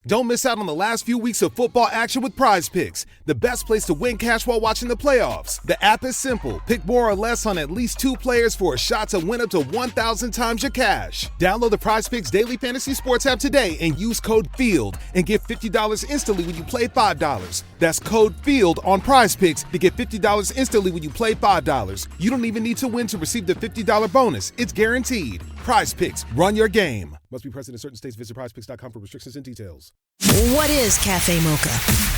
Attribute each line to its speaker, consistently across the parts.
Speaker 1: Don't miss out on the last few weeks of football action with Prize Picks, the best place to win cash while watching the playoffs. The app is simple. Pick more or less on at least 2 players for a shot to win up to 1,000 times your cash. Download the Prize Picks Daily Fantasy Sports app today and use code FIELD and get $50 instantly when you play $5. That's code FIELD on Prize Picks to get $50 instantly when you play $5. You don't even need to win to receive the $50 bonus. It's guaranteed. Prize Picks. Run your game. Must be present in certain states. Visit prizepicks.com for restrictions and details.
Speaker 2: What is Cafe Mocha?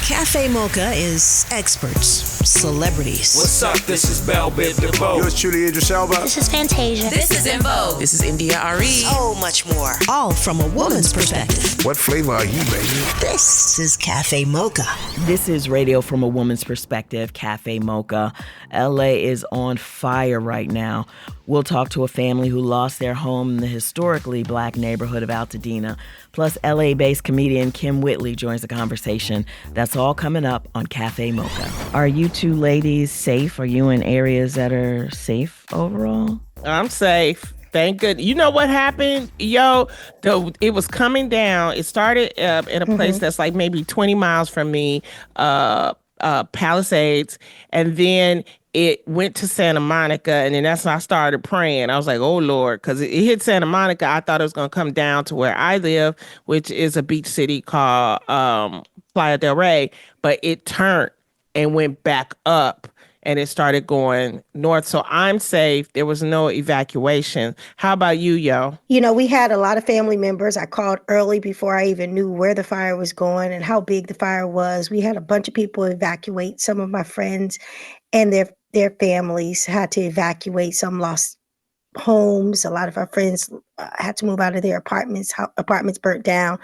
Speaker 2: Cafe Mocha is experts, celebrities.
Speaker 3: What's up? This is Belle Biv DeVoe.
Speaker 4: Yours truly, Idris Elba.
Speaker 5: This is Fantasia.
Speaker 6: This is In Vogue.
Speaker 7: This is India Ari.
Speaker 2: So much more. All from a woman's perspective.
Speaker 4: What flavor are you, baby?
Speaker 2: This is Cafe Mocha.
Speaker 7: This is Radio from a Woman's Perspective, Cafe Mocha. LA is on fire right now. We'll talk to a family who lost their home in the historically black neighborhood of Altadena. Plus, LA-based comedian Kym Whitley joins the conversation. That's all coming up on Cafe Mocha. Are you two ladies safe? Are you in areas that are safe overall?
Speaker 8: I'm safe. Thank good. You know what happened? It was coming down. It started in a place that's like maybe 20 miles from me, Palisades, and then it went to Santa Monica, and then that's when I started praying. I was like, oh, Lord, because it hit Santa Monica. I thought it was going to come down to where I live, which is a beach city called Playa del Rey, but it turned and went back up, and it started going north. So I'm safe. There was no evacuation. How about you, yo?
Speaker 5: You know, we had a lot of family members. I called early before I even knew where the fire was going and how big the fire was. We had a bunch of people evacuate. Some of my friends and their families had to evacuate. Some lost homes. A lot of our friends had to move out of their apartments. Apartments burnt down.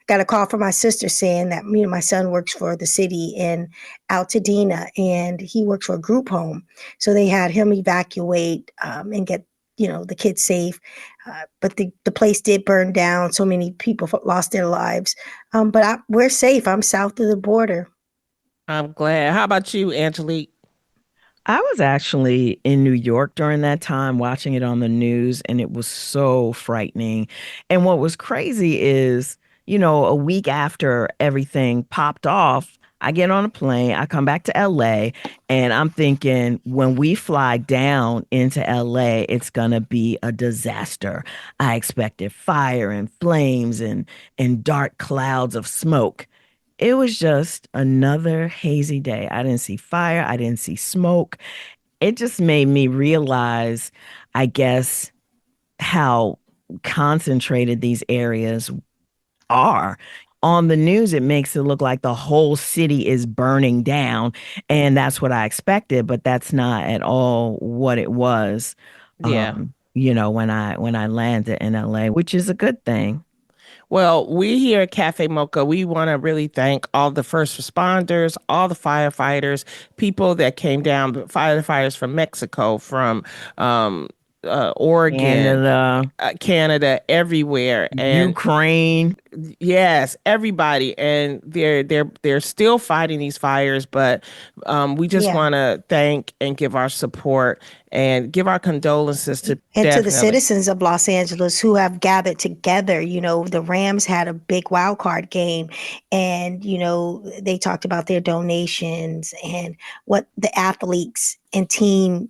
Speaker 5: Got a call from my sister saying that, my son works for the city in Altadena, and he works for a group home. So they had him evacuate and get, the kids safe. But the place did burn down. So many people lost their lives. But we're safe. I'm south of the border.
Speaker 8: I'm glad. How about you, Angelique?
Speaker 7: I was actually in New York during that time watching it on the news, and it was so frightening. And what was crazy is, a week after everything popped off, I get on a plane, I come back to LA, and I'm thinking when we fly down into LA, it's going to be a disaster. I expected fire and flames and dark clouds of smoke. It was just another hazy day. I didn't see fire. I didn't see smoke. It just made me realize, I guess, how concentrated these areas are. On the news, it makes it look like the whole city is burning down, and that's what I expected, but that's not at all what it was.
Speaker 8: Yeah.
Speaker 7: When I landed in LA, which is a good thing.
Speaker 8: Well, we here at Cafe Mocha, we want to really thank all the first responders, all the firefighters, people that came down, firefighters from Mexico, from Oregon, Canada, everywhere, and
Speaker 7: Ukraine.
Speaker 8: Yes, everybody, and they're still fighting these fires. But we just want to thank and give our support and give our condolences to
Speaker 5: the citizens of Los Angeles who have gathered together. The Rams had a big wild card game, and they talked about their donations and what the athletes and teams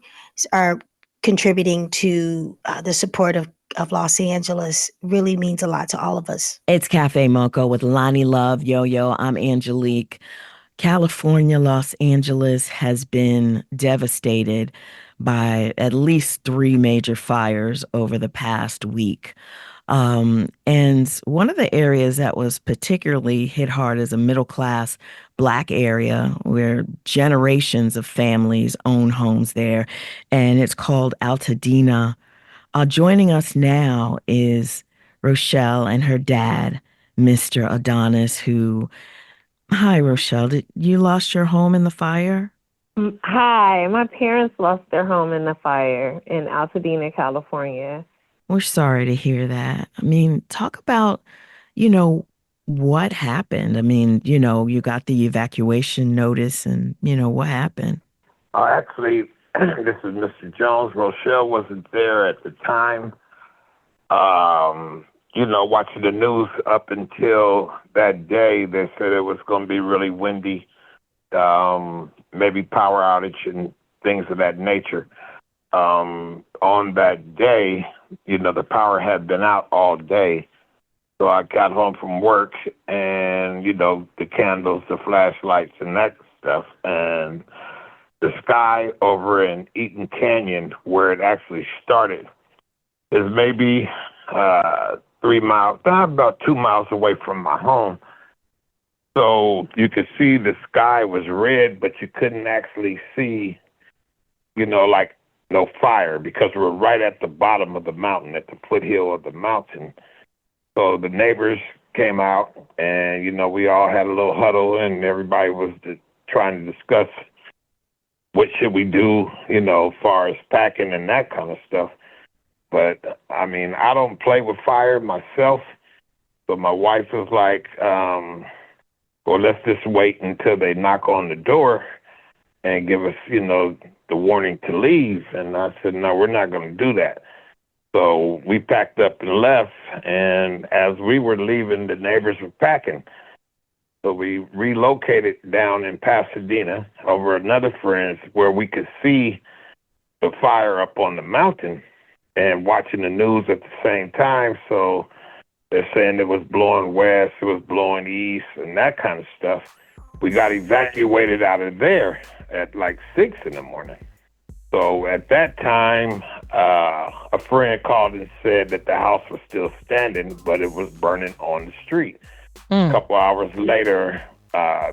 Speaker 5: are contributing to the support of Los Angeles really means a lot to all of us.
Speaker 7: It's Cafe Mocha with Lonnie Love, Yo-Yo. I'm Angelique. California, Los Angeles has been devastated by at least 3 major fires over the past week. And one of the areas that was particularly hit hard is a middle-class Black area where generations of families own homes there, and it's called Altadena. Joining us now is Rochelle and her dad, Mr. Adonis, Hi, Rochelle. Did you lost your home in the fire?
Speaker 9: Hi, my parents lost their home in the fire in Altadena, California.
Speaker 7: We're sorry to hear that. Talk about, what happened. You got the evacuation notice and, what happened?
Speaker 10: Actually, this is Mr. Jones. Rochelle wasn't there at the time. watching the news up until that day, they said it was going to be really windy, maybe power outage and things of that nature. On that day, the power had been out all day. So I got home from work and, the candles, the flashlights and that stuff. And the sky over in Eaton Canyon, where it actually started, is maybe 3 miles, about 2 miles away from my home. So you could see the sky was red, but you couldn't actually see, like no fire, because we're right at the bottom of the mountain, at the foothill of the mountain. So the neighbors came out and, we all had a little huddle and everybody was trying to discuss what should we do, as far as packing and that kind of stuff. But, I don't play with fire myself. But my wife was like, well, let's just wait until they knock on the door and give us, the warning to leave. And I said, no, we're not going to do that. So we packed up and left. And as we were leaving, the neighbors were packing. So we relocated down in Pasadena over another friend's where we could see the fire up on the mountain and watching the news at the same time. So they're saying it was blowing west, it was blowing east, and that kind of stuff. We got evacuated out of there at like 6 in the morning. So at that time, a friend called and said that the house was still standing, but it was burning on the street. A couple hours later,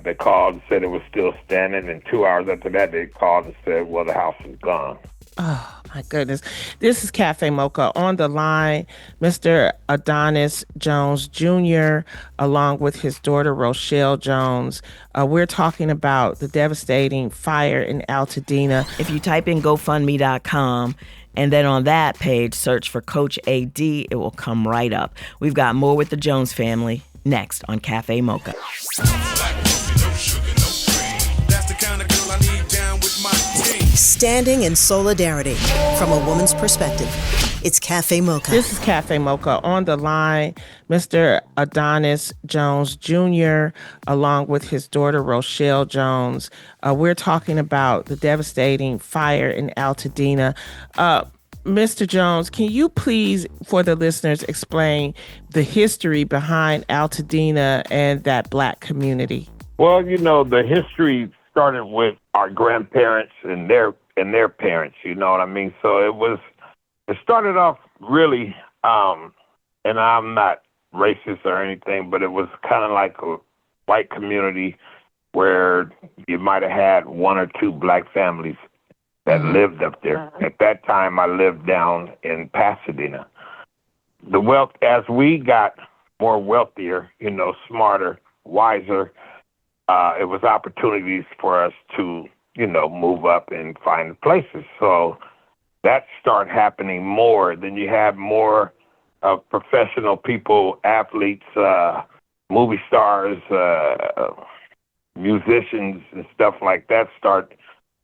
Speaker 10: they called and said it was still standing, and 2 hours after that, they called and said, well, the house is gone.
Speaker 8: Oh, my goodness. This is Cafe Mocha. On the line, Mr. Adonis Jones Jr., along with his daughter, Rochelle Jones. We're talking about the devastating fire in Altadena.
Speaker 7: If you type in GoFundMe.com and then on that page, search for Coach AD, it will come right up. We've got more with the Jones family next on Cafe Mocha.
Speaker 2: Standing in solidarity from a woman's perspective. It's Cafe Mocha.
Speaker 8: This is Cafe Mocha. On the line, Mr. Adonis Jones Jr., along with his daughter, Rochelle Jones. We're talking about the devastating fire in Altadena. Mr. Jones, can you please, for the listeners, explain the history behind Altadena and that Black community?
Speaker 10: Well, the history started with our grandparents and their parents, you know what I mean? So it started off really, and I'm not racist or anything, but it was kind of like a white community where you might have had one or two Black families that lived up there. At that time, I lived down in Pasadena. The wealth, as we got more wealthier, smarter, wiser, it was opportunities for us to, move up and find places. So that started happening more. Then you have more professional people, athletes, movie stars, musicians and stuff like that start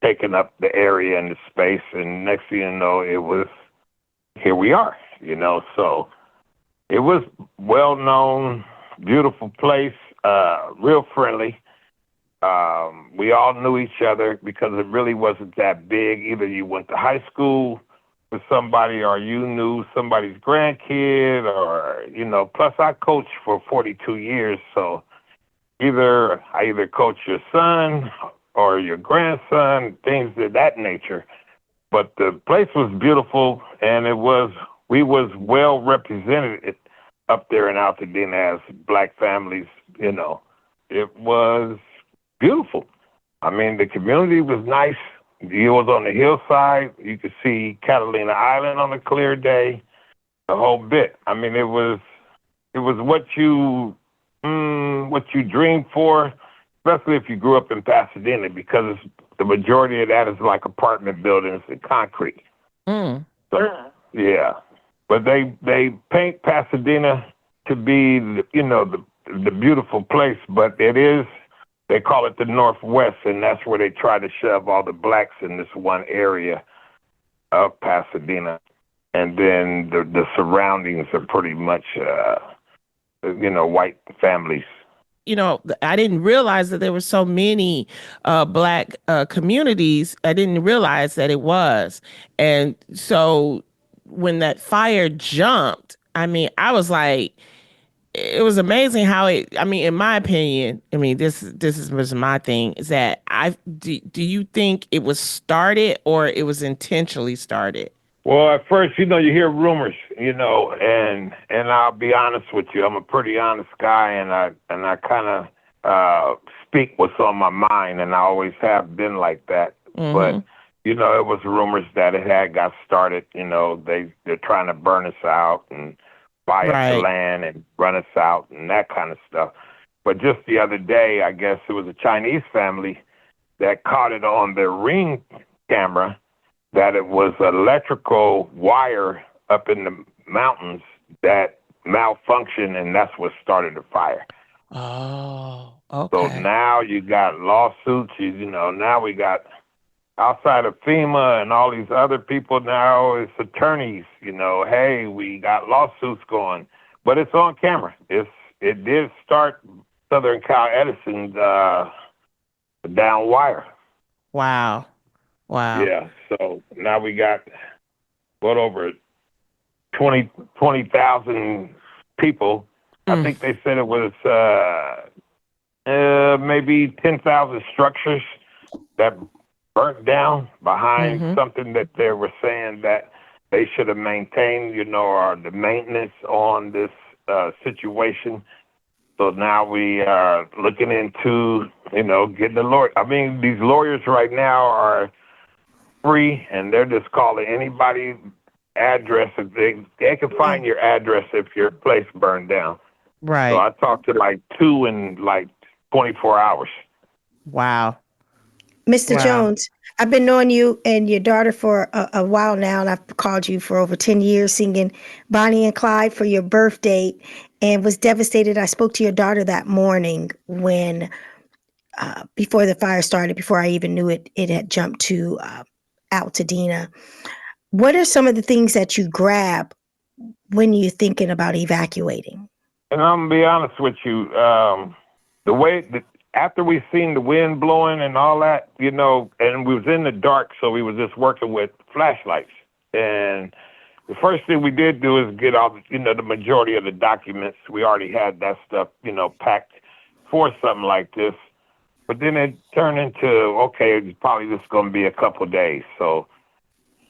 Speaker 10: taking up the area and the space. And next thing you know, here we are, So it was well-known, beautiful place, real friendly. We all knew each other because it really wasn't that big. Either you went to high school with somebody or you knew somebody's grandkid or, plus I coached for 42 years. So I either coached your son or your grandson, things of that nature. But the place was beautiful and we was well represented up there in Altadena as Black families, It was beautiful. The community was nice. It was on the hillside. You could see Catalina Island on a clear day, the whole bit. It was what you dreamed for, especially if you grew up in Pasadena, because the majority of that is like apartment buildings and concrete. So, yeah. But they paint Pasadena to be, the beautiful place, but they call it the Northwest, and that's where they try to shove all the Blacks in this one area of Pasadena. and then the surroundings are pretty much, white families.
Speaker 8: I didn't realize that there were so many Black communities. I didn't realize that it was. And so when that fire jumped, I mean, I was like, it was amazing how in my opinion, was my thing, is that do you think it was started or it was intentionally started?
Speaker 10: Well, at first, you hear rumors, and I'll be honest with you, I'm a pretty honest guy, and I kind of speak what's on my mind, and I always have been like that.
Speaker 8: Mm-hmm.
Speaker 10: But it was rumors that it had got started. They're trying to burn us out and buy up the land and run us out and that kind of stuff. But just the other day, I guess it was a Chinese family that caught it on their Ring camera, that it was electrical wire up in the mountains that malfunctioned, and that's what started the fire.
Speaker 8: Oh, okay.
Speaker 10: So now you got lawsuits, now we got, outside of FEMA and all these other people now, it's attorneys, hey, we got lawsuits going, but it's on camera. It did start Southern Cal Edison's down wire.
Speaker 8: Wow.
Speaker 10: Yeah, so now we got, over 20,000 people. I think they said it was maybe 10,000 structures that burnt down behind something that they were saying that they should have maintained, or the maintenance on this situation. So now we are looking into, getting a lawyer. I mean, these lawyers right now are free, and they're just calling anybody address. If they can find your address if your place burned down.
Speaker 8: Right.
Speaker 10: So I talked to like 2 in like 24 hours.
Speaker 8: Wow.
Speaker 5: Mr. Jones, I've been knowing you and your daughter for a while now, and I've called you for over 10 years singing Bonnie and Clyde for your birthday, and was devastated. I spoke to your daughter that morning when, before the fire started, before I even knew it had jumped to Altadena. What are some of the things that you grab when you're thinking about evacuating?
Speaker 10: And I'm going to be honest with you, the way that after we seen the wind blowing and all that, and we was in the dark, so we was just working with flashlights. And the first thing we did do is get all, the majority of the documents. We already had that stuff, packed for something like this. But then it turned into, okay, it's probably just going to be a couple of days. So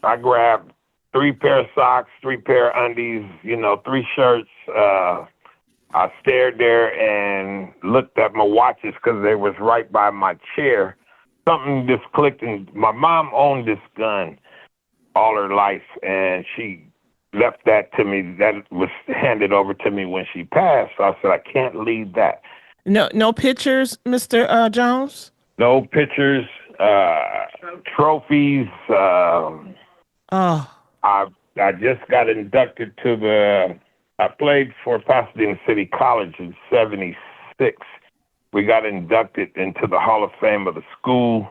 Speaker 10: I grabbed 3 pair of socks, 3 pair of undies, 3 shirts. I stared there and looked at my watches because they was right by my chair. Something just clicked, and my mom owned this gun all her life, and she left that to me. That was handed over to me when she passed. So I said, I can't leave that.
Speaker 8: No pictures, Mr. Jones?
Speaker 10: No pictures, trophies. I just got inducted to I played for Pasadena City College in '76. We got inducted into the Hall of Fame of the school.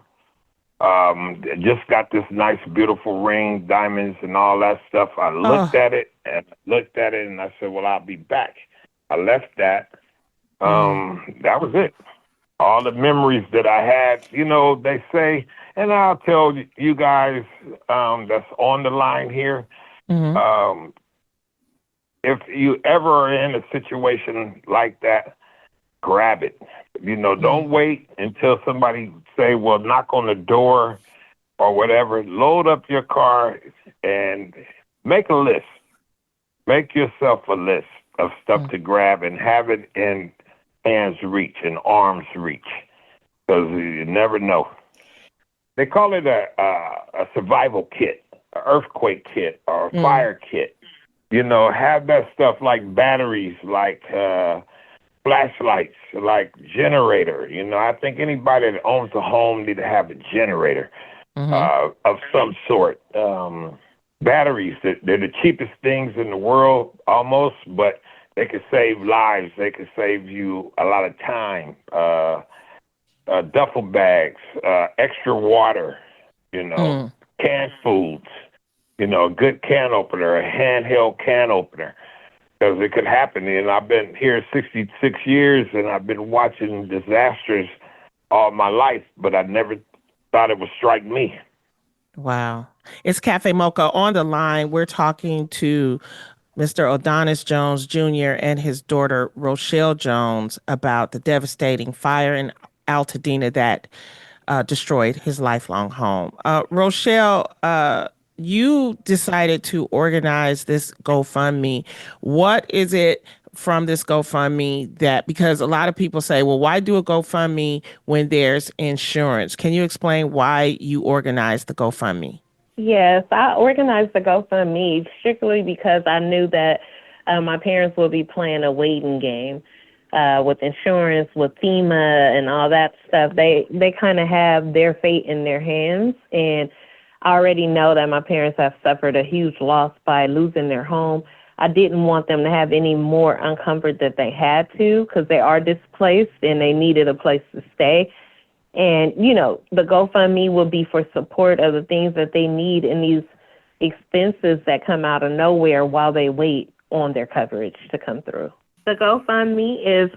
Speaker 10: Just got this nice, beautiful ring, diamonds and all that stuff. I looked at it and I said, well, I'll be back. I left that. That was it. All the memories that I had, they say, and I'll tell you guys that's on the line here, if you ever are in a situation like that, grab it. Don't wait until somebody say, well, knock on the door or whatever. Load up your car and make a list. Make yourself a list of stuff to grab and have it in hands reach and arms reach, because you never know. They call it a survival kit, an earthquake kit, or a fire kit. Have that stuff like batteries, like flashlights, like generator. I think anybody that owns a home need to have a generator of some sort. Batteries, they're the cheapest things in the world almost, but they can save lives. They can save you a lot of time. Duffel bags, extra water, canned foods. a good can opener, a handheld can opener, because it could happen. And I've been here 66 years, and I've been watching disasters all my life, but I never thought it would strike me.
Speaker 8: Wow. It's Cafe Mocha on the line. We're talking to Mr. Adonis Jones Jr. and his daughter, Rochelle Jones, about the devastating fire in Altadena that destroyed his lifelong home. Rochelle, you decided to organize this GoFundMe. What is it from this GoFundMe because a lot of people say, well, why do a GoFundMe when there's insurance? Can you explain why you organized the GoFundMe?
Speaker 9: Yes, I organized the GoFundMe strictly because I knew that my parents would be playing a waiting game with insurance, with FEMA and all that stuff. They kind of have their fate in their hands. And I already know that my parents have suffered a huge loss by losing their home. I didn't want them to have any more uncomfort that they had to, because they are displaced and they needed a place to stay. And, the GoFundMe will be for support of the things that they need in these expenses that come out of nowhere while they wait on their coverage to come through. The GoFundMe is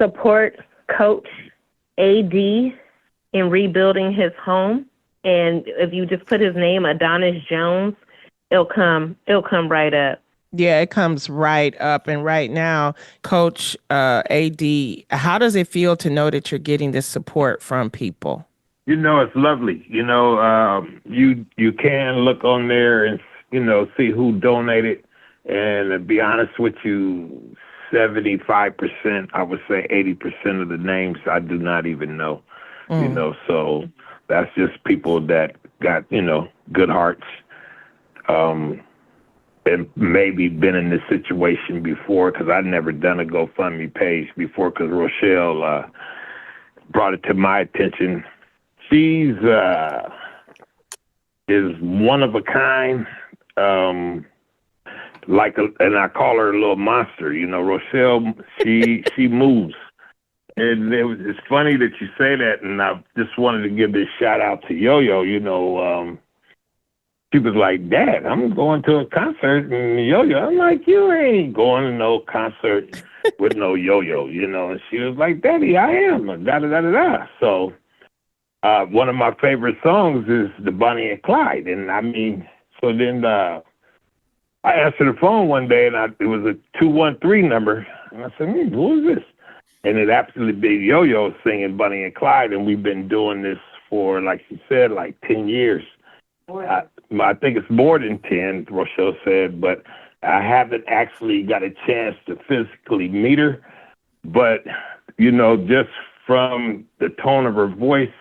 Speaker 9: support Coach AD in rebuilding his home. And if you just put his name, Adonis Jones, it'll come right up.
Speaker 8: Yeah, it comes right up. And right now, Coach AD, how does it feel to know that you're getting this support from people?
Speaker 10: It's lovely. You can look on there and, see who donated. And to be honest with you, 75%, I would say 80% of the names I do not even know. So that's just people that got, good hearts. And maybe been in this situation before, because I'd never done a GoFundMe page before, because Rochelle brought it to my attention. She's is one of a kind, and I call her a little monster. Rochelle, she moves. And it's funny that you say that, and I just wanted to give this shout out to Yo-Yo. She was like, Dad, I'm going to a concert, and Yo-Yo. I'm like, you ain't going to no concert with no Yo-Yo, And she was like, Daddy, I am, da-da-da-da-da. So one of my favorite songs is the Bonnie and Clyde. And so then I answered the phone one day, and it was a 213 number. And I said, who is this? And it absolutely big Yo-Yo singing Bonnie and Clyde. And we've been doing this for, like she said, like 10 years. I think it's more than 10, Rochelle said, but I haven't actually got a chance to physically meet her. But, just from the tone of her voice,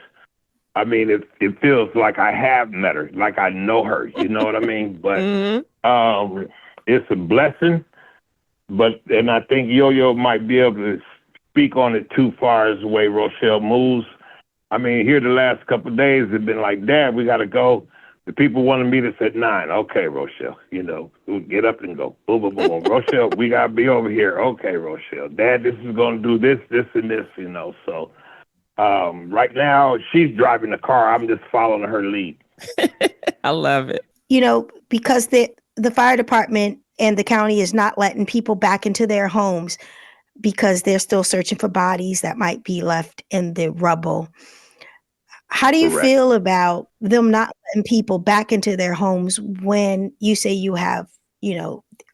Speaker 10: it feels like I have met her, like I know her, you know what I mean? But it's a blessing. And I think Yo-Yo might be able to speak on it too far as the way Rochelle moves. Here the last couple of days, it's been like, Dad, we got to go. The people want to meet us at 9. Okay, Rochelle, we'll get up and go. Boom, boom, boom. Rochelle, we got to be over here. Okay, Rochelle. Dad, this is going to do this, and this, So right now, she's driving the car. I'm just following her lead.
Speaker 8: I love it.
Speaker 5: Because the fire department and the county is not letting people back into their homes because they're still searching for bodies that might be left in the rubble. How do you
Speaker 10: Correct.
Speaker 5: feel about them not letting people back into their homes when you say you have,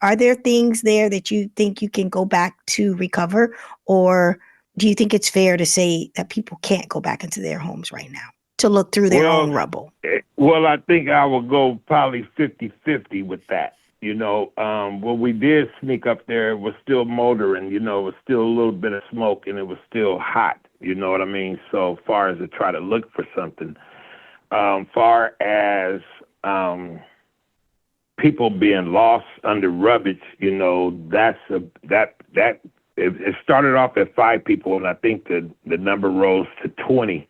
Speaker 5: are there things there that you think you can go back to recover? Or do you think it's fair to say that people can't go back into their homes right now to look through their own rubble?
Speaker 10: Well, I think I will go probably 50-50 with that. When we did sneak up there, it was still motoring, it was still a little bit of smoke, and it was still hot. You know what I mean? So far as to try to look for something, far as people being lost under rubbish, it started off at 5 people, and I think the number rose to 20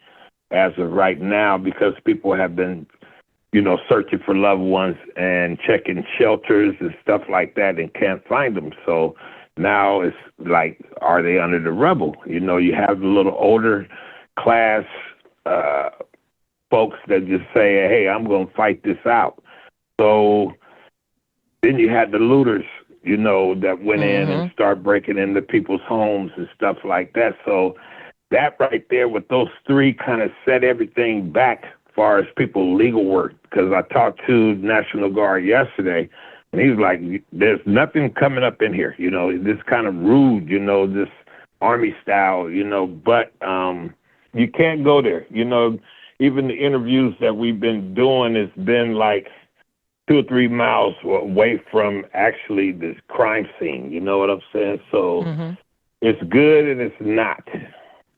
Speaker 10: as of right now, because people have been, searching for loved ones and checking shelters and stuff like that and can't find them. So now it's like, are they under the rubble? You have the little older class folks that just say, hey, I'm going to fight this out. So then you had the looters, that went in and start breaking into people's homes and stuff like that. So that right there with those three kind of set everything back as far as people's legal work. Because I talked to National Guard yesterday, and he was like, there's nothing coming up in here, this kind of rude, this Army style, but you can't go there. Even the interviews that we've been doing has been like 2 or 3 miles away from actually this crime scene. You know what I'm saying? So it's good and it's not.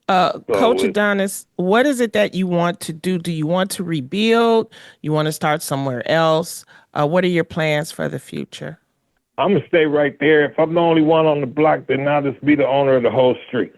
Speaker 8: Coach Adonis, what is it that you want to do? Do you want to rebuild? You want to start somewhere else? What are your plans for the future?
Speaker 10: I'm going to stay right there. If I'm the only one on the block, then I'll just be the owner of the whole street.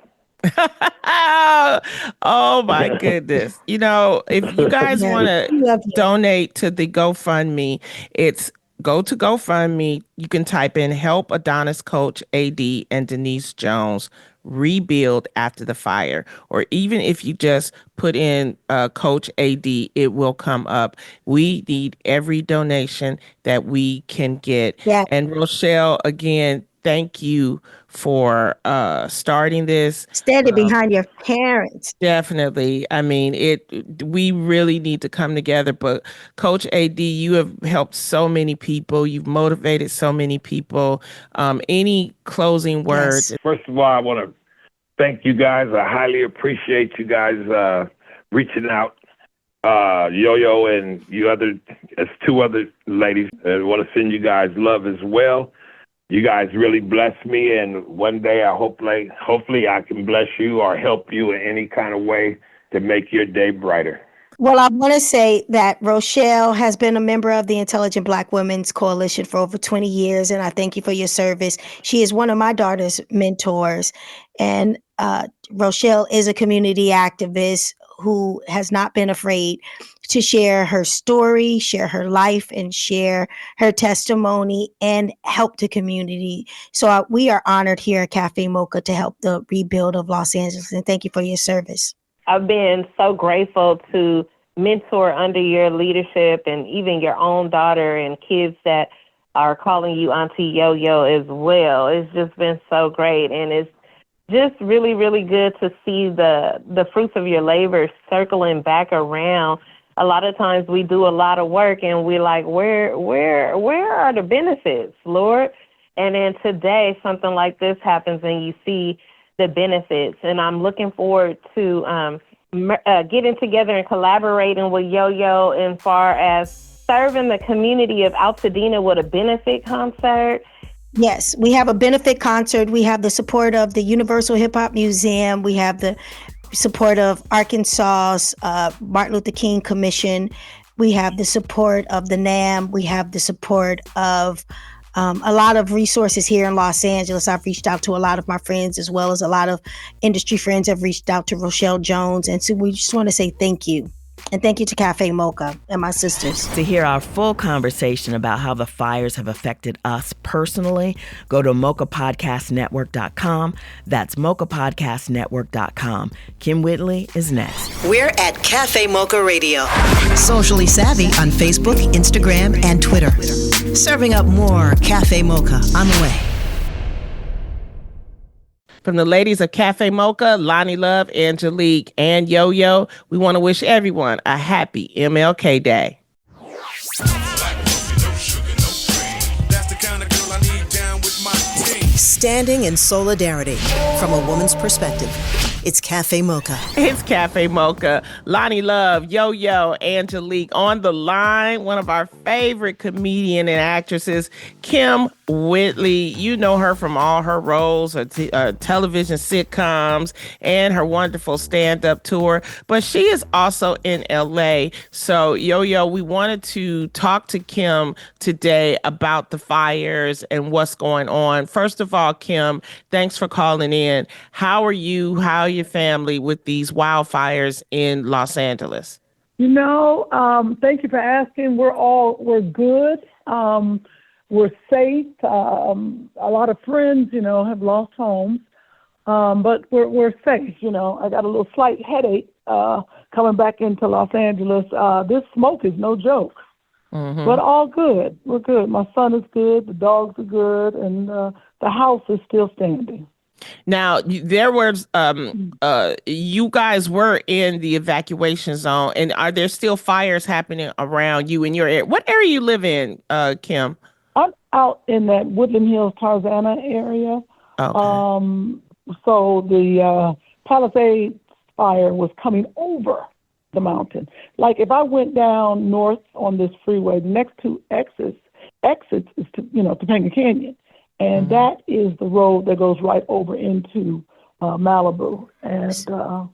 Speaker 8: Oh my goodness. If you guys want to donate to the GoFundMe, it's go to GoFundMe. You can type in Help Adonis Coach AD and Denise Jones Rebuild After the Fire. Or even if you just put in Coach AD, it will come up. We need every donation that we can get.
Speaker 5: Yeah.
Speaker 8: And Rochelle, again, thank you for starting this.
Speaker 5: Standing behind your parents.
Speaker 8: Definitely. I mean, we really need to come together. But Coach AD, you have helped so many people. You've motivated so many people. Any closing words?
Speaker 5: Yes.
Speaker 10: First of all, I want to thank you guys. I highly appreciate you guys reaching out. Yo-Yo and there's 2 other ladies that want to send you guys love as well. You guys really blessed me, and one day hopefully I can bless you or help you in any kind of way to make your day brighter.
Speaker 5: Well, I want to say that Rochelle has been a member of the Intelligent Black Women's Coalition for over 20 years, and I thank you for your service. She is one of my daughter's mentors, and Rochelle is a community activist who has not been afraid to share her story, share her life, and share her testimony and help the community. So we are honored here at Cafe Mocha to help the rebuild of Los Angeles, and thank you for your service.
Speaker 9: I've been so grateful to mentor under your leadership and even your own daughter and kids that are calling you Auntie Yo-Yo as well. It's just been so great. And it's just really, really good to see the fruits of your labor circling back around. A lot of times we do a lot of work and we're like, where are the benefits, Lord? And then today something like this happens and you see the benefits. And I'm looking forward to getting together and collaborating with Yo-Yo as far as serving the community of Altadena with a benefit concert.
Speaker 5: Yes, we have a benefit concert. We have the support of the Universal Hip Hop Museum. We have the support of Arkansas's Martin Luther King Commission. We have the support of the NAM. We have the support of a lot of resources here in Los Angeles. I've reached out to a lot of my friends, as well as a lot of industry friends have reached out to Rochelle Jones. And so we just want to say thank you. And thank you to Cafe Mocha and my sisters.
Speaker 7: To hear our full conversation about how the fires have affected us personally, go to mochapodcastnetwork.com. That's mochapodcastnetwork.com. Kym Whitley is next.
Speaker 2: We're at Cafe Mocha Radio. Socially savvy on Facebook, Instagram, and Twitter. Serving up more Cafe Mocha on the way.
Speaker 8: From the ladies of Cafe Mocha, Lonnie Love, Angelique, and Yo-Yo, we want to wish everyone a happy MLK Day.
Speaker 2: Standing in solidarity from a woman's perspective. It's Cafe Mocha.
Speaker 8: It's Cafe Mocha. Lonnie Love, Yo-Yo, Angelique on the line. One of our favorite comedian and actresses, Kym Whitley. You know her from all her roles, her television sitcoms, and her wonderful stand-up tour. But she is also in LA. So, Yo-Yo, we wanted to talk to Kym today about the fires and what's going on. First of all, Kym, thanks for calling in. How are you? How are your family with these wildfires in Los Angeles?
Speaker 6: Thank you for asking. We're good. We're safe. A lot of friends, have lost homes, but we're safe. I got a little slight headache coming back into Los Angeles. This smoke is no joke. But all good. We're good. My son is good. The dogs are good. And the house is still standing.
Speaker 8: Now, there was, you guys were in the evacuation zone, and are there still fires happening around you in your area? What area you live in, Kym?
Speaker 6: I'm out in that Woodland Hills, Tarzana area.
Speaker 8: Okay.
Speaker 6: So the Palisades fire was coming over the mountain. Like if I went down north on this freeway, the next two exits is to Topanga Canyon. And that is the road that goes right over into Malibu. And so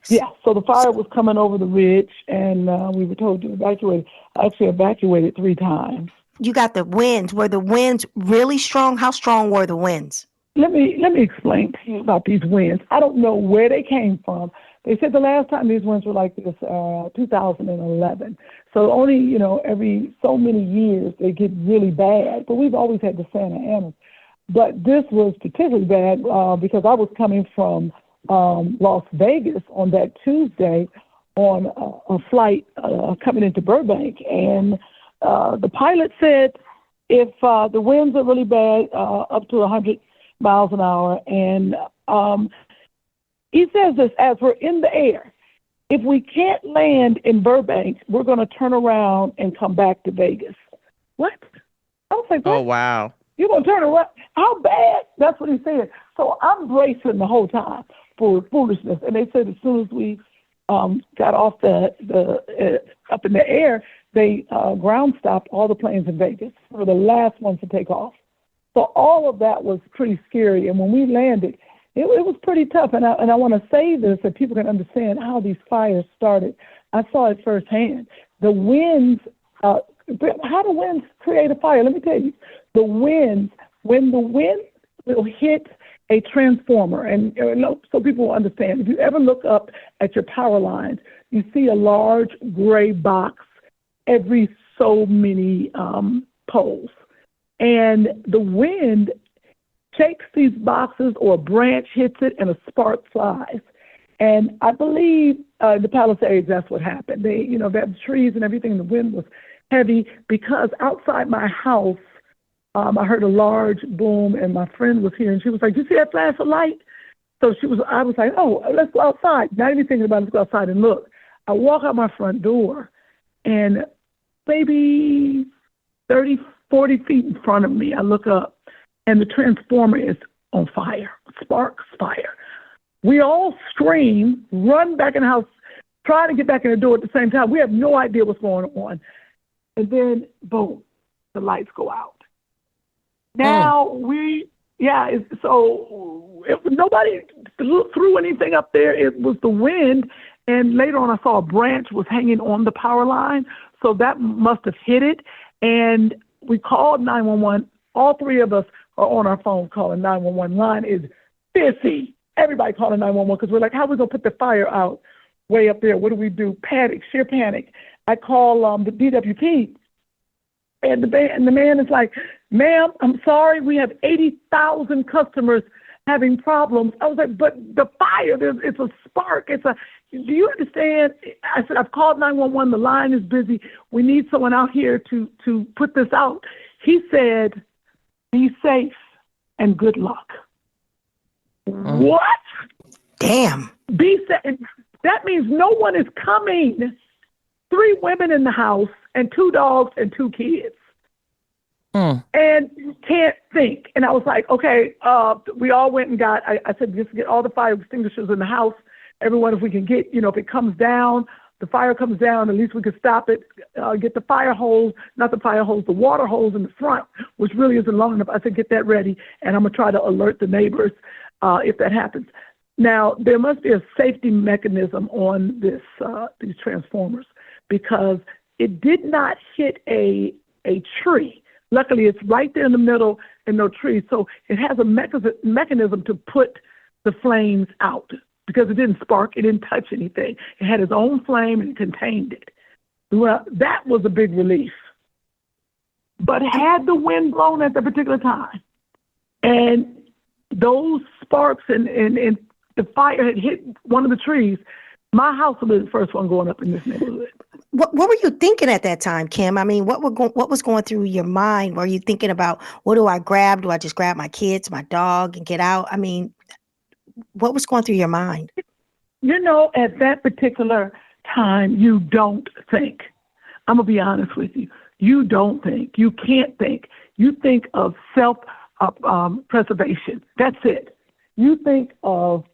Speaker 6: the fire was coming over the ridge, and we were told to evacuate. I actually evacuated 3 times.
Speaker 5: You got the winds. Were the winds really strong? How strong were the winds?
Speaker 6: Let me explain to you about these winds. I don't know where they came from. They said the last time these winds were like this, 2011. So only, every so many years they get really bad. But we've always had the Santa Ana. But this was particularly bad because I was coming from Las Vegas on that Tuesday on a flight coming into Burbank. And the pilot said if the winds are really bad, up to 100 miles an hour, and he says this as we're in the air. If we can't land in Burbank, we're going to turn around and come back to Vegas. What? I was like, what?
Speaker 8: Oh, wow.
Speaker 6: You're going to turn around? How bad? That's what he said. So I'm bracing the whole time for foolishness. And they said as soon as we got off the up in the air, they ground stopped all the planes in Vegas. We were the last ones to take off. So all of that was pretty scary. And when we landed, it was pretty tough. And I want to say this so people can understand how these fires started. I saw it firsthand. The winds, how do winds create a fire? Let me tell you. The winds, when the wind will hit a transformer, and so people will understand, if you ever look up at your power lines, you see a large gray box every so many poles. And the wind takes these boxes, or a branch hits it, and a spark flies. And I believe the Palisades, that's what happened. They, the trees and everything, the wind was heavy because outside my house, I heard a large boom, and my friend was here, and she was like, "Did you see that flash of light?" So I was like, "Oh, let's go outside." Not even thinking about it, let's go outside and look. I walk out my front door, and maybe 30, 40 feet in front of me, I look up, and the transformer is on fire, sparks fire. We all scream, run back in the house, try to get back in the door at the same time. We have no idea what's going on. And then, boom, the lights go out. Now nobody threw anything up there. It was the wind. And later on, I saw a branch was hanging on the power line. So that must have hit it. And we called 911. All 3 of us are on our phone calling 911. Line is busy. Everybody calling 911 because we're like, how are we going to put the fire out way up there? What do we do? Panic, sheer panic. I call the DWP. And the man is like, "Ma'am, I'm sorry, we have 80,000 customers having problems." I was like, "But the fire, it's a spark. Do you understand?" I said, "I've called 911. The line is busy. We need someone out here to put this out." He said, "Be safe and good luck." What?
Speaker 5: Damn.
Speaker 6: Be safe. That means no one is coming. 3 women in the house and 2 dogs and 2 kids. And you can't think. And I was like, okay, we all went and got, I said, just get all the fire extinguishers in the house. Everyone, if we can get, if it comes down, the fire comes down, at least we can stop it. Get the fire hose, not the fire hose, the water hose in the front, which really isn't long enough. I said, get that ready. And I'm going to try to alert the neighbors if that happens. Now, there must be a safety mechanism on these transformers, because it did not hit a tree. Luckily, it's right there in the middle and no trees. So it has a mechanism to put the flames out, because it didn't spark. It didn't touch anything. It had its own flame and it contained it. Well, that was a big relief. But had the wind blown at the particular time and those sparks and the fire had hit one of the trees, my house would be the first one going up in this neighborhood.
Speaker 5: What were you thinking at that time, Kym? I mean, what was going through your mind? Were you thinking about, what do I grab? Do I just grab my kids, my dog, and get out? I mean, what was going through your mind?
Speaker 6: At that particular time, you don't think. I'm going to be honest with you. You don't think. You can't think. You think of self-preservation. That's it. You think of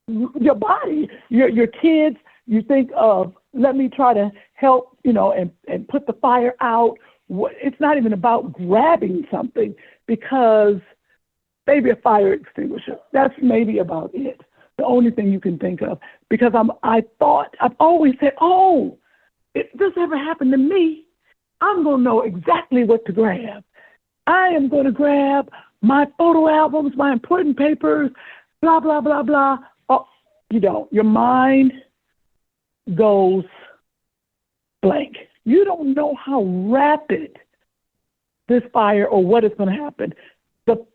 Speaker 6: your body, your kids. You think of, let me try to help, and put the fire out. It's not even about grabbing something, because maybe a fire extinguisher. That's maybe about it. The only thing you can think of. Because I've always said, if this ever happened to me, I'm going to know exactly what to grab. I am going to grab my photo albums, my important papers, blah, blah, blah, blah. Oh, you don't. Your mind goes blank. You don't know how rapid this fire or what is going to happen. The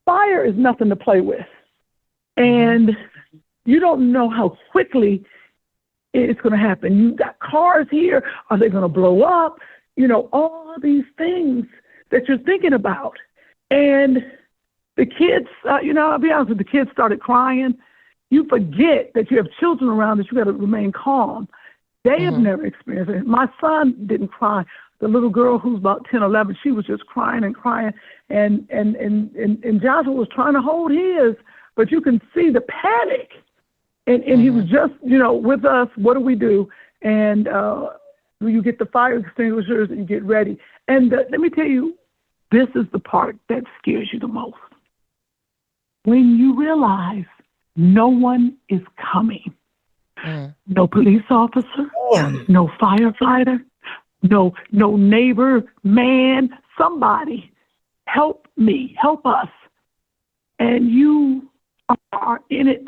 Speaker 6: fire is nothing to play with. And you don't know how quickly it's going to happen. You got cars here. Are they going to blow up? All these things that you're thinking about. And the kids, I'll be honest with you, the kids started crying. You forget that you have children around, that you got to remain calm. They have never experienced it. My son didn't cry. The little girl who's about 10, 11, she was just crying and crying. And Joshua was trying to hold his, but you can see the panic. And he was just, with us, what do we do? And you get the fire extinguishers and you get ready. And let me tell you, this is the part that scares you the most. When you realize no one is coming. No police officer, no firefighter, no neighbor, man, somebody, help me, help us. And you are in it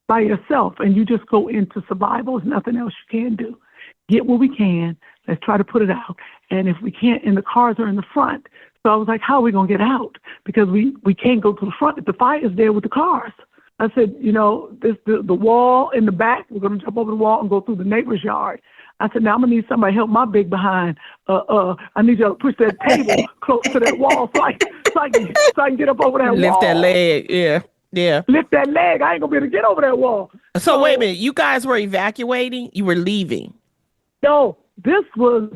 Speaker 6: by yourself, and you just go into survival. There's nothing else you can do. Get what we can. Let's try to put it out. And if we can't, and the cars are in the front. So I was like, how are we going to get out? Because we can't go to the front if the fire is there with the cars. I said, the wall in the back, we're going to jump over the wall and go through the neighbor's yard. I said, now I'm going to need somebody to help my big behind. I need y'all to push that table close to that wall so I can get up over that wall.
Speaker 8: Lift that leg, yeah.
Speaker 6: Lift that leg. I ain't going to be able to get over that wall.
Speaker 8: So wait a minute. You guys were evacuating? You were leaving?
Speaker 6: No, this was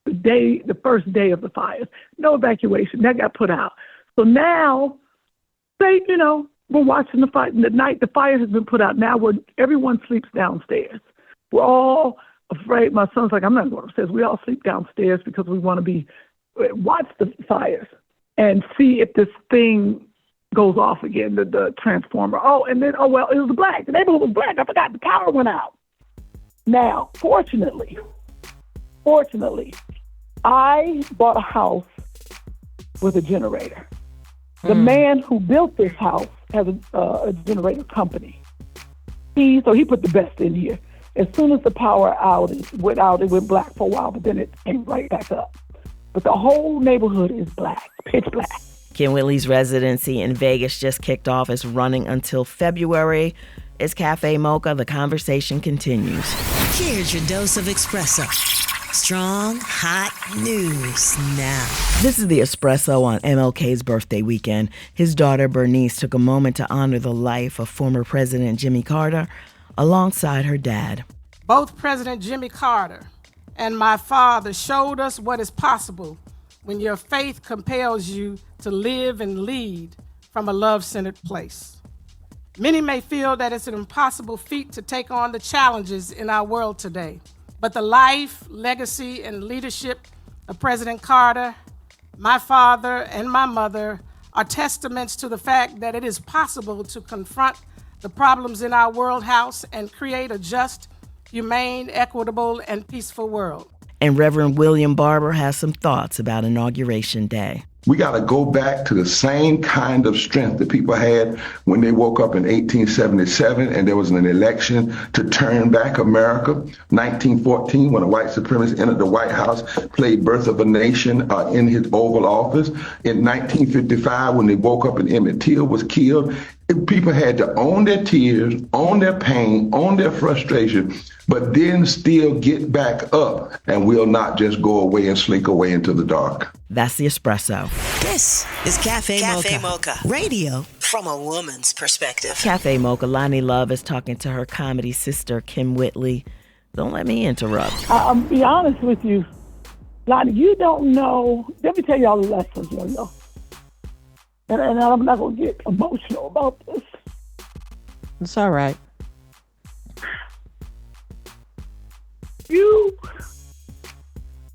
Speaker 6: the first day of the fires. No evacuation. That got put out. So now, we're watching the fight. The night the fire has been put out. Now everyone sleeps downstairs. We're all afraid. My son's like, I'm not going upstairs. We all sleep downstairs because we want to watch the fires and see if this thing goes off again, the transformer. And then, it was black. The neighborhood was black. I forgot the power went out. Now, fortunately, I bought a house with a generator. The man who built this house has a generator company. He put the best in here. As soon as the power went out, it went black for a while, but then it came right back up. But the whole neighborhood is black, pitch black.
Speaker 7: Kym Whitley's residency in Vegas just kicked off. It's running until February. It's Cafe Mocha. The conversation continues.
Speaker 2: Here's your dose of espresso. Strong, hot news now.
Speaker 7: This is the Espresso on MLK's birthday weekend. His daughter Bernice took a moment to honor the life of former President Jimmy Carter alongside her dad.
Speaker 11: Both President Jimmy Carter and my father showed us what is possible when your faith compels you to live and lead from a love-centered place. Many may feel that it's an impossible feat to take on the challenges in our world today. But the life, legacy, and leadership of President Carter, my father, and my mother are testaments to the fact that it is possible to confront the problems in our world house and create a just, humane, equitable, and peaceful world.
Speaker 7: And Reverend William Barber has some thoughts about Inauguration Day.
Speaker 12: We got to go back to the same kind of strength that people had when they woke up in 1877 and there was an election to turn back America. 1914, when a white supremacist entered the White House, played Birth of a Nation in his Oval Office. In 1955, when they woke up and Emmett Till was killed, People had to own their tears, own their pain, own their frustration, but then still get back up and will not just go away and slink away into the dark.
Speaker 7: That's the espresso.
Speaker 2: This is Cafe Mocha. Radio from a woman's perspective.
Speaker 7: Cafe Mocha. Lonnie Love is talking to her comedy sister, Kym Whitley. Don't let me interrupt.
Speaker 6: I'll be honest with you, Lonnie, you don't know. Let me tell y'all the lessons, yo. And I'm not going to get emotional about this.
Speaker 8: It's all right.
Speaker 6: You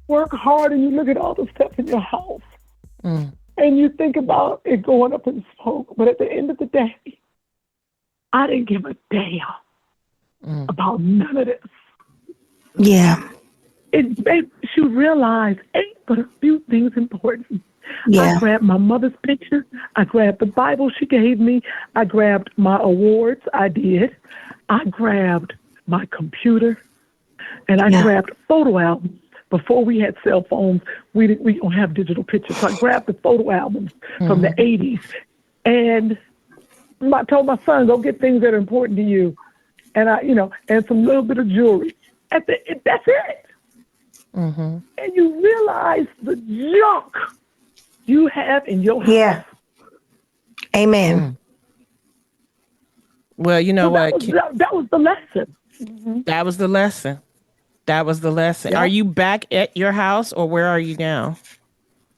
Speaker 6: work hard and you look at all the stuff in your house and you think about it going up in smoke. But at the end of the day, I didn't give a damn about none of this.
Speaker 5: Yeah.
Speaker 6: It made you realize ain't but a few things important.
Speaker 5: Yeah.
Speaker 6: I grabbed my mother's picture. I grabbed the Bible she gave me. I grabbed my awards. I did. I grabbed my computer. And I grabbed photo albums. Before we had cell phones, we don't have digital pictures. So I grabbed the photo albums from the 80s. And I told my son, go get things that are important to you. And and some little bit of jewelry. That's it. And you realize the junk you have in your house.
Speaker 5: Yeah. Amen.
Speaker 8: Well, you know what?
Speaker 6: That was the lesson.
Speaker 8: That was the lesson. That was the lesson.
Speaker 6: Yeah.
Speaker 8: Are you back at your house or where are you now?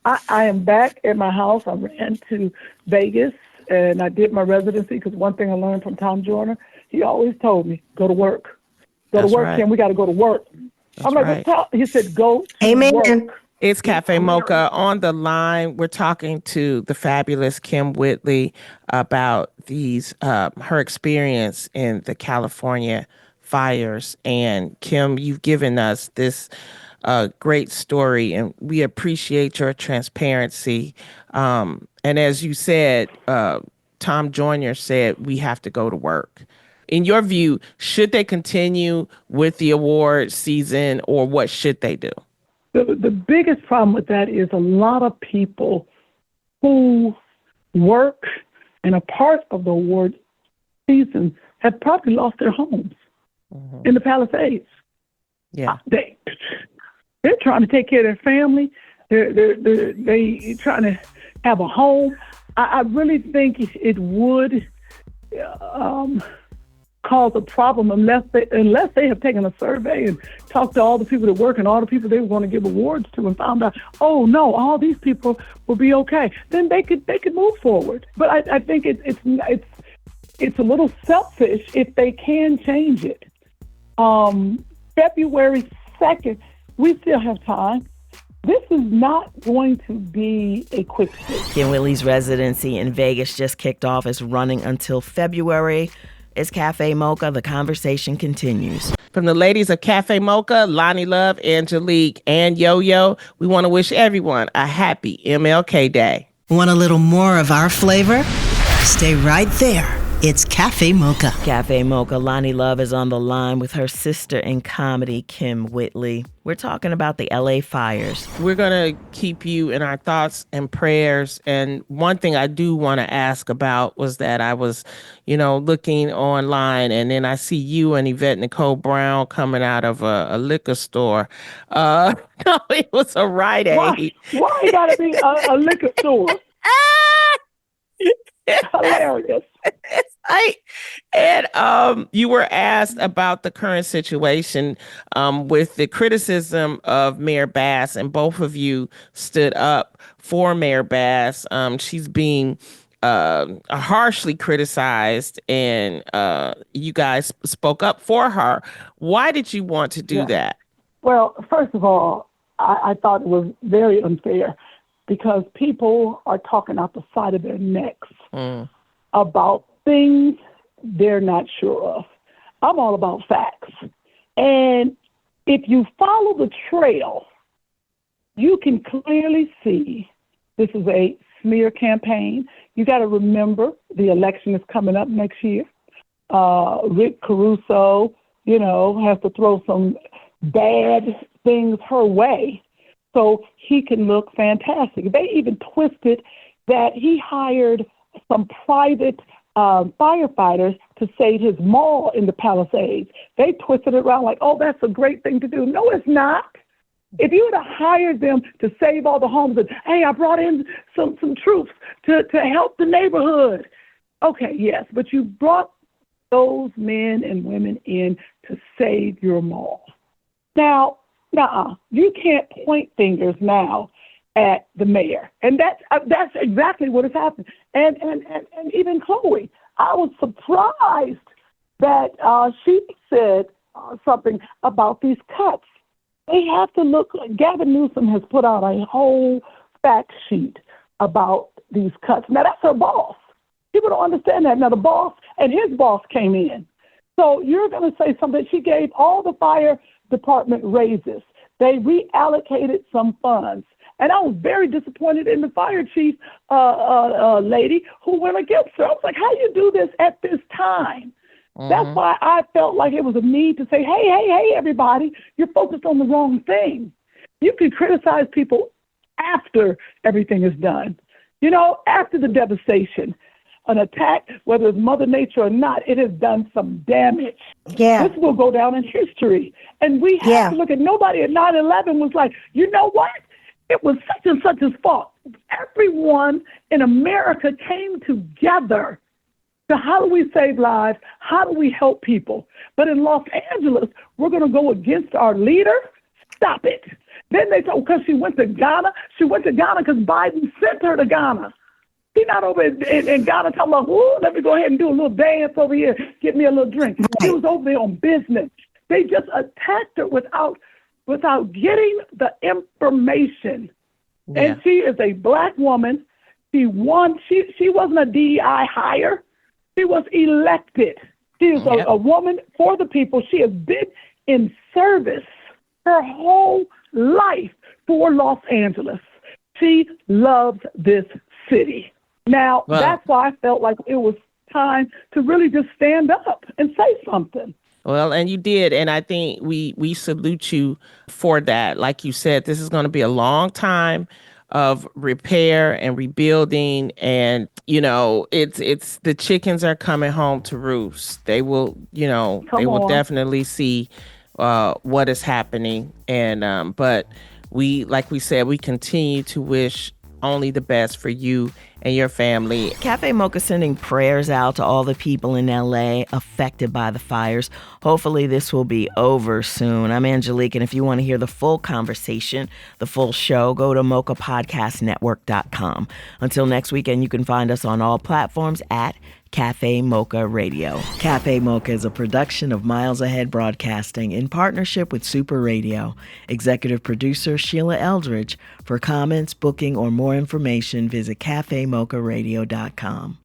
Speaker 6: I am back at my house. I ran to Vegas and I did my residency because one thing I learned from Tom Joyner, he always told me, go to work. Go to work,
Speaker 8: right.
Speaker 6: Kim. We got to go to work. I'm like, he said, go to work.
Speaker 8: It's Cafe Mocha on the line. We're talking to the fabulous Kym Whitley about her experience in the California fires. And Kym, you've given us this great story, and we appreciate your transparency. And as you said, Tom Joyner said we have to go to work. In your view, should they continue with the award season, or what should they do?
Speaker 6: The biggest problem with that is a lot of people who work and are part of the award season have probably lost their homes in the Palisades.
Speaker 8: Yeah,
Speaker 6: they're trying to take care of their family. They're trying to have a home. I really think it would cause a problem unless they have taken a survey and talked to all the people that work and all the people they were going to give awards to and found out, oh no, all these people will be okay. Then they could move forward. But I think it's a little selfish if they can change it. February 2nd, we still have time. This is not going to be a quick fix.
Speaker 7: Kym Whitley's residency in Vegas just kicked off. It's running until February. It's Cafe Mocha. The conversation continues.
Speaker 8: From the ladies of Cafe Mocha, Lonnie Love, Angelique, and Yo-Yo, we want to wish everyone a happy MLK Day.
Speaker 2: Want a little more of our flavor? Stay right there. It's Cafe Mocha.
Speaker 7: Cafe Mocha. Lonnie Love is on the line with her sister in comedy, Kym Whitley. We're talking about the LA fires.
Speaker 8: We're going to keep you in our thoughts and prayers. And one thing I do want to ask about was that I was, looking online, and then I see you and Yvette Nicole Brown coming out of a liquor store. No, it was a Rite Aid.
Speaker 6: Why it gotta be a liquor store? Hilarious.
Speaker 8: And you were asked about the current situation with the criticism of Mayor Bass, and both of you stood up for Mayor Bass. She's being harshly criticized, and you guys spoke up for her. Why did you want to do that?
Speaker 6: Well, first of all, I thought it was very unfair because people are talking out the side of their necks about things they're not sure of. I'm all about facts. And if you follow the trail, you can clearly see this is a smear campaign. You got to remember the election is coming up next year. Rick Caruso, has to throw some bad things her way so he can look fantastic. They even twisted that he hired some private firefighters to save his mall in the Palisades. They twisted it around like, oh, that's a great thing to do. No, it's not. If you would have hired them to save all the homes and, hey, I brought in some troops to help the neighborhood. Okay, yes, but you brought those men and women in to save your mall. Now, you can't point fingers now at the mayor. And that's exactly what has happened. And even Chloe, I was surprised that she said something about these cuts. They have to look, Gavin Newsom has put out a whole fact sheet about these cuts. Now, that's her boss. People don't understand that. Now, the boss and his boss came in. So you're going to say something. She gave all the fire department raises. They reallocated some funds. And I was very disappointed in the fire chief lady who went against her. I was like, how do you do this at this time? That's why I felt like it was a need to say, hey, everybody, you're focused on the wrong thing. You can criticize people after everything is done. You know, after the devastation, an attack, whether it's Mother Nature or not, it has done some damage.
Speaker 5: Yeah.
Speaker 6: This will go down in history. And we have to look at, nobody at 9/11 was like, you know what? It was such and such's fault. Everyone in America came together. So how do we save lives? How do we help people? But in Los Angeles, we're going to go against our leader? Stop it. Then they told, because she went to Ghana because Biden sent her to Ghana. She's not over in Ghana talking about, ooh, let me go ahead and do a little dance over here, get me a little drink. Right. She was over there on business. They just attacked her without getting the information. Yeah. And she is a black woman. She won. She wasn't a DEI hire. She was elected. She is a woman for the people. She has been in service her whole life for Los Angeles. She loves this city. Now, that's why I felt like it was time to really just stand up and say something.
Speaker 8: Well, and you did. And I think we salute you for that. Like you said, this is going to be a long time of repair and rebuilding. And, you know, it's the chickens are coming home to roost. They will, you know, will definitely see what is happening. And but like we said, we continue to wish only the best for you and your family.
Speaker 7: Cafe Mocha sending prayers out to all the people in LA affected by the fires. Hopefully this will be over soon. I'm Angelique, and if you want to hear the full conversation, the full show, go to mochapodcastnetwork.com. Until next weekend, you can find us on all platforms at Cafe Mocha Radio. Cafe Mocha is a production of Miles Ahead Broadcasting in partnership with Super Radio. Executive producer Sheila Eldridge. For comments, booking, or more information, visit cafemocharadio.com.